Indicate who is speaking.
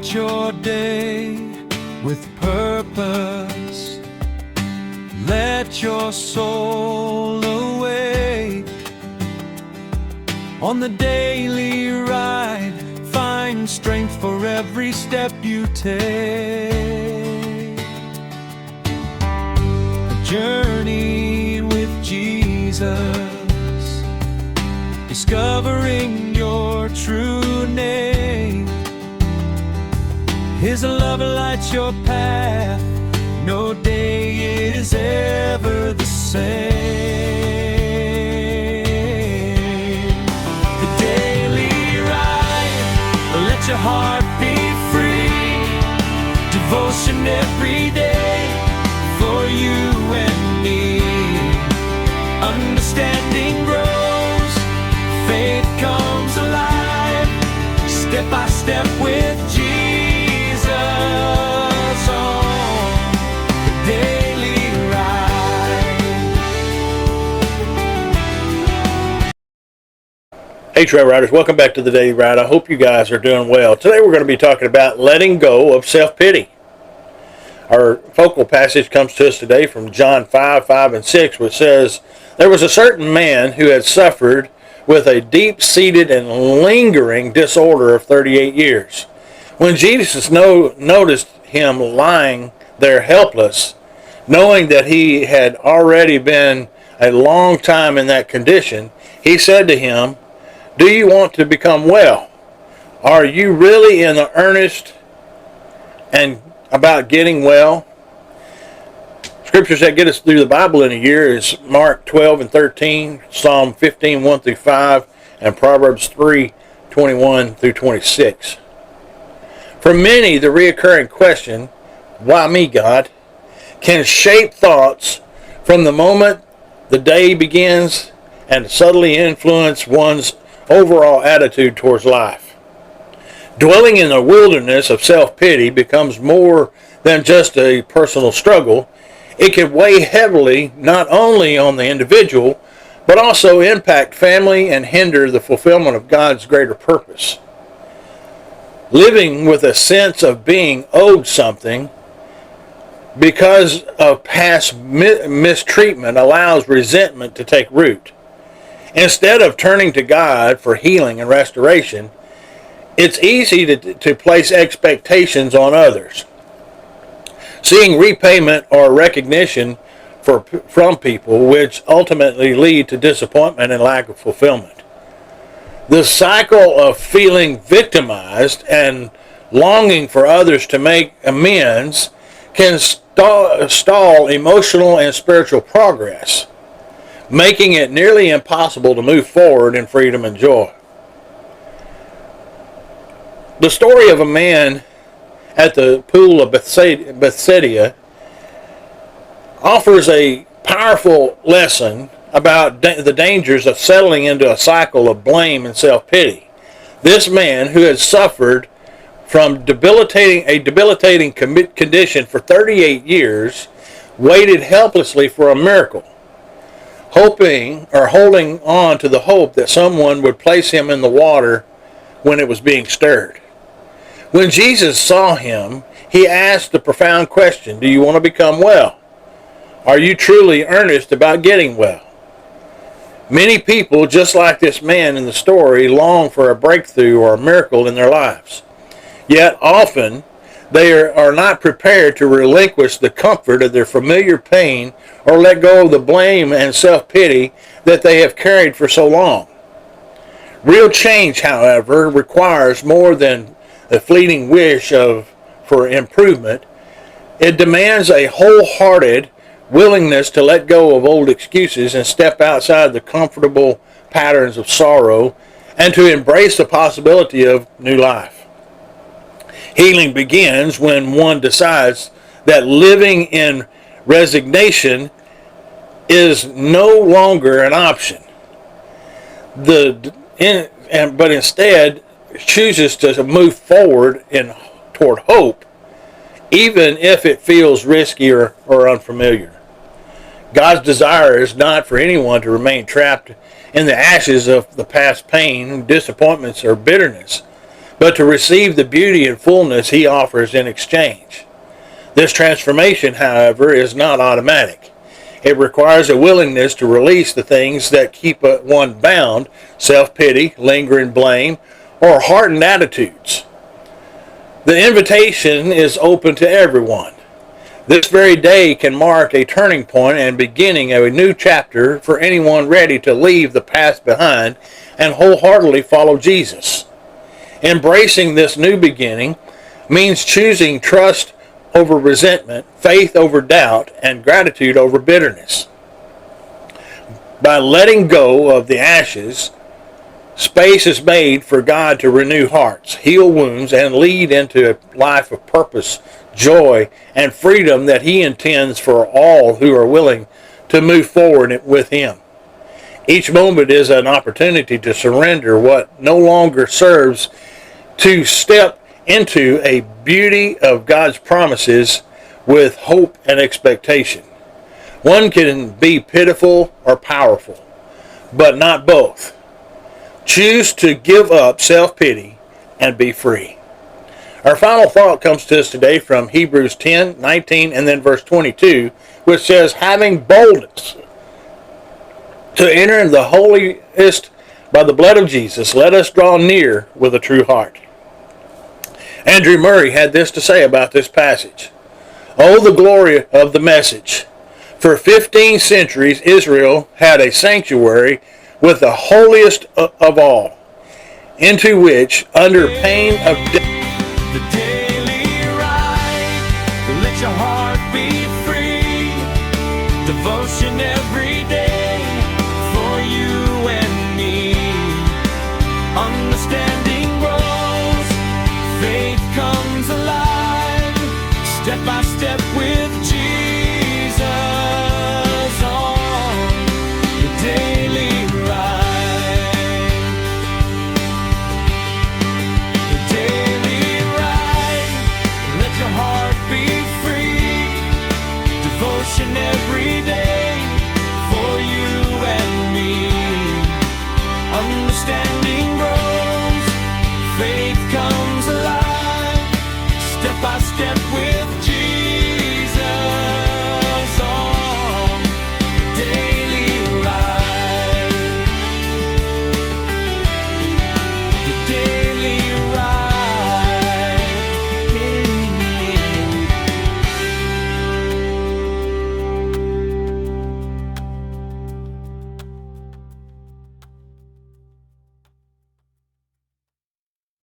Speaker 1: Start your day with purpose. Let your soul awake. On the daily ride, find strength for every step you take. A journey with Jesus, discovering your true name. His love lights your path, no day is ever the same. The daily ride, let your heart be free. Devotion every day for you and me. Understanding grows, faith comes alive, step by step with Jesus.
Speaker 2: Hey Trail Riders, welcome back to the Daily Ride. I hope you guys are doing well. Today we're going to be talking about letting go of self-pity. Our focal passage comes to us today from John 5 and 6, which says, "There was a certain man who had suffered with a deep-seated and lingering disorder of 38 years. When Jesus noticed him lying there helpless, knowing that he had already been a long time in that condition, he said to him, 'Do you want to become well? Are you really in earnest and about getting well?'" Scriptures that get us through the Bible in a year is Mark 12 and 13, Psalm 15, 1 through 5, and Proverbs 3, 21 through 26. For many, the reoccurring question, "Why me, God?" can shape thoughts from the moment the day begins and subtly influence one's overall attitude towards life. Dwelling in the wilderness of self-pity becomes more than just a personal struggle. It can weigh heavily not only on the individual, but also impact family and hinder the fulfillment of God's greater purpose. Living with a sense of being owed something because of past mistreatment allows resentment to take root. Instead of turning to God for healing and restoration, it's easy to place expectations on others, seeing repayment or recognition from people, which ultimately lead to disappointment and lack of fulfillment. The cycle of feeling victimized and longing for others to make amends can stall emotional and spiritual progress, making it nearly impossible to move forward in freedom and joy. The story of a man at the pool of Bethsaida offers a powerful lesson about the dangers of settling into a cycle of blame and self-pity. This man, who had suffered from a debilitating condition for 38 years, waited helplessly for a miracle, holding on to the hope that someone would place him in the water when it was being stirred. When Jesus saw him, he asked the profound question, "Do you want to become well? Are you truly earnest about getting well?" Many people, just like this man in the story, long for a breakthrough or a miracle in their lives. Yet often they are not prepared to relinquish the comfort of their familiar pain or let go of the blame and self-pity that they have carried for so long. Real change, however, requires more than a fleeting wish for improvement. It demands a wholehearted willingness to let go of old excuses and step outside the comfortable patterns of sorrow and to embrace the possibility of new life. Healing begins when one decides that living in resignation is no longer an option, but instead chooses to move forward toward hope, even if it feels risky or unfamiliar. God's desire is not for anyone to remain trapped in the ashes of the past pain, disappointments, or bitterness, but to receive the beauty and fullness he offers in exchange. This transformation, however, is not automatic. It requires a willingness to release the things that keep one bound, self-pity, lingering blame, or hardened attitudes. The invitation is open to everyone. This very day can mark a turning point and beginning of a new chapter for anyone ready to leave the past behind and wholeheartedly follow Jesus. Embracing this new beginning means choosing trust over resentment, faith over doubt, and gratitude over bitterness. By letting go of the ashes, space is made for God to renew hearts, heal wounds, and lead into a life of purpose, joy, and freedom that he intends for all who are willing to move forward with him. Each moment is an opportunity to surrender what no longer serves, to step into a beauty of God's promises with hope and expectation. One can be pitiful or powerful, but not both. Choose to give up self-pity and be free. Our final thought comes to us today from Hebrews 10:19 and then verse 22, which says, having boldness to enter into the holiest by the blood of Jesus, let us draw near with a true heart. Andrew Murray had this to say about this passage. Oh, the glory of the message. For 15 centuries, Israel had a sanctuary with the holiest of all, into which, under pain of death,
Speaker 1: The daily ride, let your heart be free. Devotion every day for you and me. Understanding grows, faith comes alive, step by step with Jesus on the daily ride. The daily ride, let your heart be free. Devotion every day